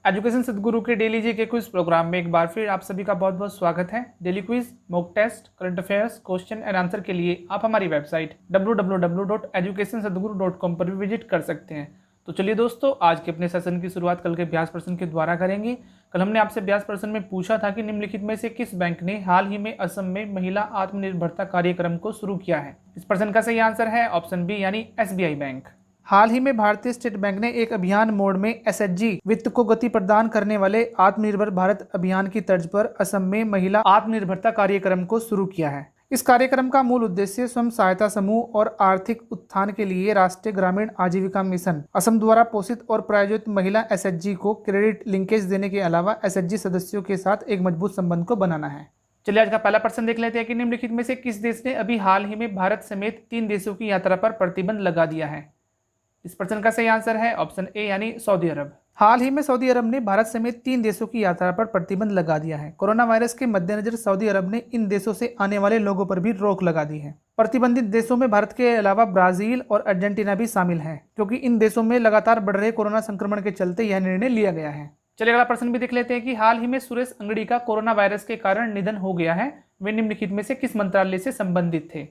Education सदगुरु के daily GK quiz programme में एक बार फिर आप सभी का बहुत बहुत स्वागत है। Daily quiz, mock test, current affairs, question and answer के लिए आप हमारी वेबसाइट www.educationsadguru.com पर भी विजिट कर सकते हैं। तो चलिए दोस्तों, आज के अपने सेशन की शुरुआत कल के अभ्यास प्रश्न के द्वारा करेंगे। कल हमने आपसे अभ्यास प्रश्न में पूछा था कि निम्नलिखित में से किस बैंक ने हाल ही में असम में महिला आत्मनिर्भरता कार्यक्रम को शुरू किया है। इस प्रश्न का सही आंसर है ऑप्शन बी यानी SBI बैंक। हाल ही में भारतीय स्टेट बैंक ने एक अभियान मोड में SHG वित्त को गति प्रदान करने वाले आत्मनिर्भर भारत अभियान की तर्ज पर असम में महिला आत्मनिर्भरता कार्यक्रम को शुरू किया है। इस कार्यक्रम का मूल उद्देश्य स्वयं सहायता समूह और आर्थिक उत्थान के लिए राष्ट्रीय ग्रामीण आजीविका मिशन असम द्वारा पोषित और प्रायोजित महिला SHG को क्रेडिट लिंकेज देने के अलावा SHG सदस्यों के साथ एक मजबूत संबंध को बनाना है। चलिए आज का पहला प्रश्न देख लेते हैं कि निम्नलिखित में से किस देश ने अभी हाल ही में भारत समेत 3 देशों की यात्रा पर प्रतिबंध लगा दिया है। इस प्रश्न का सही आंसर है ऑप्शन ए यानी सऊदी अरब। हाल ही में सऊदी अरब ने भारत समेत 3 देशों की यात्रा पर प्रतिबंध लगा दिया है। कोरोना वायरस के मद्देनजर सऊदी अरब ने इन देशों से आने वाले लोगों पर भी रोक लगा दी है। प्रतिबंधित देशों में भारत के अलावा ब्राजील और अर्जेंटीना भी शामिल हैं, क्योंकि इन देशों में लगातार बढ़ रहे कोरोना संक्रमण के चलते यह निर्णय लिया गया है। चलिए अगला प्रश्न भी देख लेते हैं कि हाल ही में सुरेश अंगड़ी का कोरोना वायरस के कारण निधन हो गया है। वे निम्नलिखित में से किस मंत्रालय से संबंधित थे।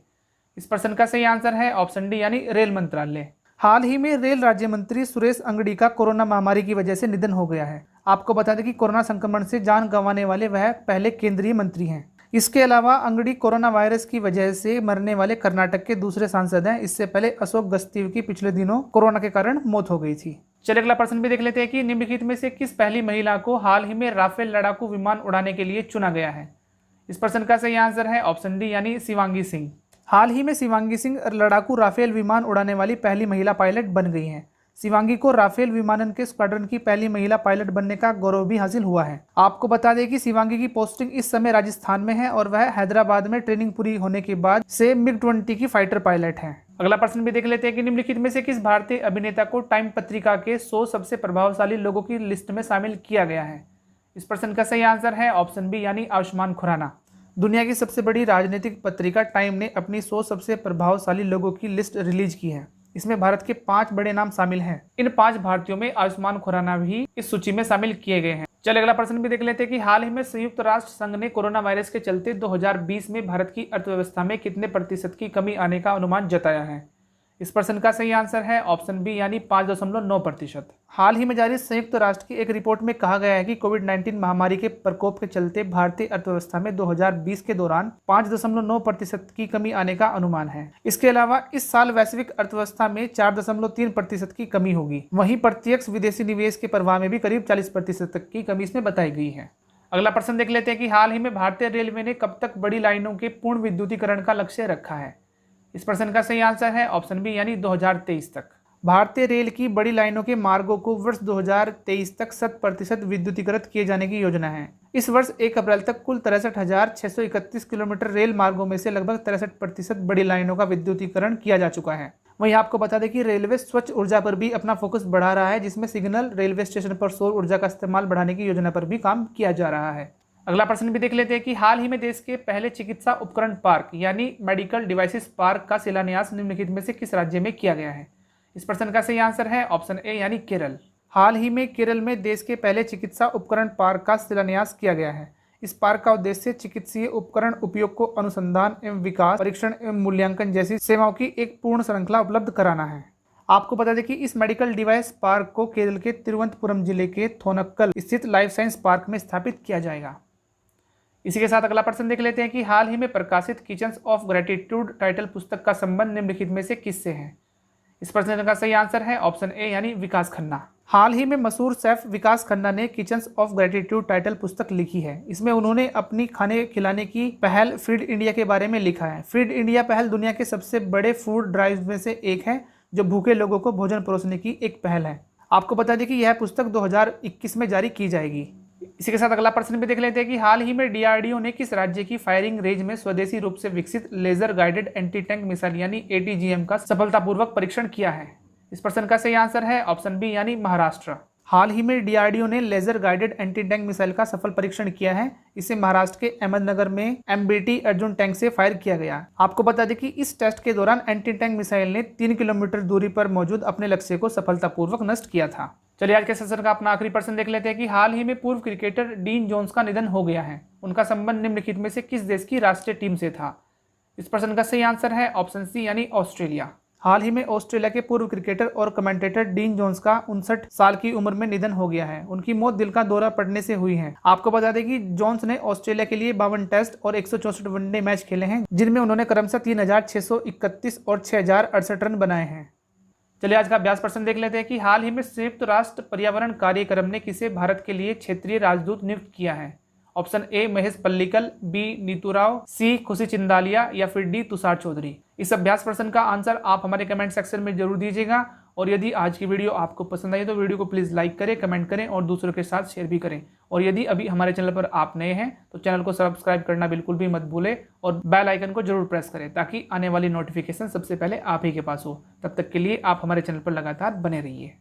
इस प्रश्न का सही आंसर है ऑप्शन डी यानी रेल मंत्रालय। हाल ही में रेल राज्य मंत्री सुरेश अंगड़ी का कोरोना महामारी की वजह से निधन हो गया है। आपको बता दें कि कोरोना संक्रमण से जान गंवाने वाले वह पहले केंद्रीय मंत्री हैं। इसके अलावा अंगड़ी कोरोना वायरस की वजह से मरने वाले कर्नाटक के दूसरे सांसद हैं। इससे पहले अशोक गस्ती की पिछले दिनों कोरोना के कारण मौत हो गई थी। चलिए अगला प्रश्न भी देख लेते हैं कि निम्नलिखित में से किस पहली महिला को हाल ही में राफेल लड़ाकू विमान उड़ाने के लिए चुना गया है। इस प्रश्न का सही आंसर है ऑप्शन डी यानी शिवांगी सिंह। हाल ही में शिवांगी सिंह लड़ाकू राफेल विमान उड़ाने वाली पहली महिला पायलट बन गई हैं। शिवांगी को राफेल विमानन के स्क्वाड्रन की पहली महिला पायलट बनने का गौरव भी हासिल हुआ है। आपको बता दें कि शिवांगी की पोस्टिंग इस समय राजस्थान में है और वह हैदराबाद में ट्रेनिंग पूरी होने के बाद से MiG-20 की फाइटर पायलट है। अगला प्रश्न भी देख लेते हैं कि निम्नलिखित में से किस भारतीय अभिनेता को टाइम पत्रिका के 100 सबसे प्रभावशाली लोगों की लिस्ट में शामिल किया गया है। इस प्रश्न का सही आंसर है ऑप्शन बी यानी आयुष्मान खुराना। दुनिया की सबसे बड़ी राजनीतिक पत्रिका टाइम ने अपनी 100 सबसे प्रभावशाली लोगों की लिस्ट रिलीज की है। इसमें भारत के 5 बड़े नाम शामिल हैं। इन 5 भारतीयों में आयुष्मान खुराना भी इस सूची में शामिल किए गए हैं। चलिए अगला प्रश्न भी देख लेते हैं कि हाल ही में संयुक्त राष्ट्र संघ ने कोरोना वायरस के चलते 2020 में भारत की अर्थव्यवस्था में कितने प्रतिशत की कमी आने का अनुमान जताया है। इस प्रश्न का सही आंसर है ऑप्शन बी यानी 5.9%। हाल ही में जारी संयुक्त राष्ट्र की एक रिपोर्ट में कहा गया है कि कोविड-19 महामारी के प्रकोप के चलते भारतीय अर्थव्यवस्था में 2020 के दौरान 5.9% की कमी आने का अनुमान है। इसके अलावा इस साल वैश्विक अर्थव्यवस्था में 4.3% की कमी होगी। वहीं प्रत्यक्ष विदेशी निवेश के प्रवाह में भी करीब 40% तक की कमी इसमें बताई गई है। अगला प्रश्न देख लेते हैं कि हाल ही में भारतीय रेलवे ने कब तक बड़ी लाइनों के पूर्ण विद्युतीकरण का लक्ष्य रखा है। इस प्रश्न का सही आंसर है ऑप्शन बी यानी 2023 तक। भारतीय रेल की बड़ी लाइनों के मार्गों को वर्ष 2023 तक 100% विद्युतीकृत किए जाने की योजना है। इस वर्ष 1 अप्रैल तक कुल 63,631 किलोमीटर रेल मार्गों में से लगभग 63% बड़ी लाइनों का विद्युतीकरण किया जा चुका है। वहीं आपको बता दें कि रेलवे स्वच्छ ऊर्जा पर भी अपना फोकस बढ़ा रहा है, जिसमें सिग्नल रेलवे स्टेशन पर सौर ऊर्जा का इस्तेमाल बढ़ाने की योजना पर भी काम किया जा रहा है। अगला प्रश्न भी देख लेते हैं कि हाल ही में देश के पहले चिकित्सा उपकरण पार्क यानी मेडिकल डिवाइसेस पार्क का शिलान्यास निम्नलिखित में से किस राज्य में किया गया है। इस प्रश्न का सही आंसर है ऑप्शन ए यानी केरल। हाल ही में केरल में देश के पहले चिकित्सा उपकरण पार्क का शिलान्यास किया गया है। इस पार्क का उद्देश्य चिकित्सीय उपकरण उपयोग को अनुसंधान एवं विकास, परीक्षण एवं मूल्यांकन जैसी सेवाओं की एक पूर्ण श्रृंखला उपलब्ध कराना है। आपको बता दें कि इस मेडिकल डिवाइस पार्क को केरल के तिरुवनंतपुरम जिले के थोनक्कल स्थित लाइफ साइंस पार्क में स्थापित किया जाएगा। इसी के साथ अगला प्रश्न देख लेते हैं कि हाल ही में प्रकाशित किचन्स ऑफ ग्रेटिट्यूड टाइटल पुस्तक का संबंध निम्नलिखित में से किससे है। इस प्रश्न का सही आंसर है ऑप्शन ए यानी विकास खन्ना। हाल ही में मशहूर शेफ विकास खन्ना ने किचन्स ऑफ ग्रेटिट्यूड टाइटल पुस्तक लिखी है। इसमें उन्होंने अपनी खाने खिलाने की पहल फीड इंडिया के बारे में लिखा है। फीड इंडिया पहल दुनिया के सबसे बड़े फूड ड्राइव में से एक है, जो भूखे लोगों को भोजन परोसने की एक पहल है। आपको बता दें कि यह पुस्तक 2021 में जारी की जाएगी। इसी के साथ अगला प्रश्न भी देख लेते हैं कि हाल ही में DRDO ने किस राज्य की फायरिंग रेंज में स्वदेशी रूप से विकसित laser guided anti tank missile यानी ATGM का सफलतापूर्वक परीक्षण किया है। इस प्रश्न का सही आंसर है ऑप्शन बी यानी महाराष्ट्र। हाल ही में DRDO ने laser guided anti tank missile का सफल परीक्षण किया है। इसे महाराष्ट्र के अहमदनगर में MBT अर्जुन टैंक से फायर किया गया। आपको बता दें कि इस टेस्ट के दौरान एंटी टैंक मिसाइल ने 3 किलोमीटर दूरी पर मौजूद अपने लक्ष्य को सफलतापूर्वक नष्ट किया था। चलिए आज के सेशन का अपना आखिरी प्रश्न देख लेते हैं कि हाल ही में पूर्व क्रिकेटर डीन जोन्स का निधन हो गया है, उनका संबंध निम्नलिखित में से किस देश की राष्ट्रीय टीम से था। इस प्रश्न का सही आंसर है ऑप्शन सी यानी ऑस्ट्रेलिया। हाल ही में ऑस्ट्रेलिया के पूर्व क्रिकेटर और कमेंटेटर डीन जोन्स का 59 साल की उम्र में निधन हो गया है। उनकी मौत दिल का दौरा पड़ने से हुई है। आपको बता दें कि जोन्स ने ऑस्ट्रेलिया के लिए 52 टेस्ट और 164 वनडे मैच खेले हैं, जिनमें उन्होंने क्रमशः 3631 और 6068 रन बनाए हैं। चलिए आज का अभ्यास प्रश्न देख लेते हैं कि हाल ही में संयुक्त राष्ट्र पर्यावरण कार्यक्रम ने किसे भारत के लिए क्षेत्रीय राजदूत नियुक्त किया है। Option A Mahesh Pallikal, B Neetu Rao, C Khushi Chindalia या फिर डी तुषार चौधरी। इस अभ्यास प्रश्न का आंसर आप हमारे कमेंट सेक्शन में जरूर दीजिएगा। और यदि आज की वीडियो आपको पसंद आई तो वीडियो को प्लीज़ लाइक करें, कमेंट करें और दूसरों के साथ शेयर भी करें। और यदि अभी हमारे चैनल पर आप नए हैं तो चैनल को सब्सक्राइब करना बिल्कुल भी मत भूलें और बेल आइकन को जरूर प्रेस करें ताकि आने वाली नोटिफिकेशन सबसे पहले आप ही के पास हो। तब तक के लिए आप हमारे चैनल पर लगातार बने रहिए।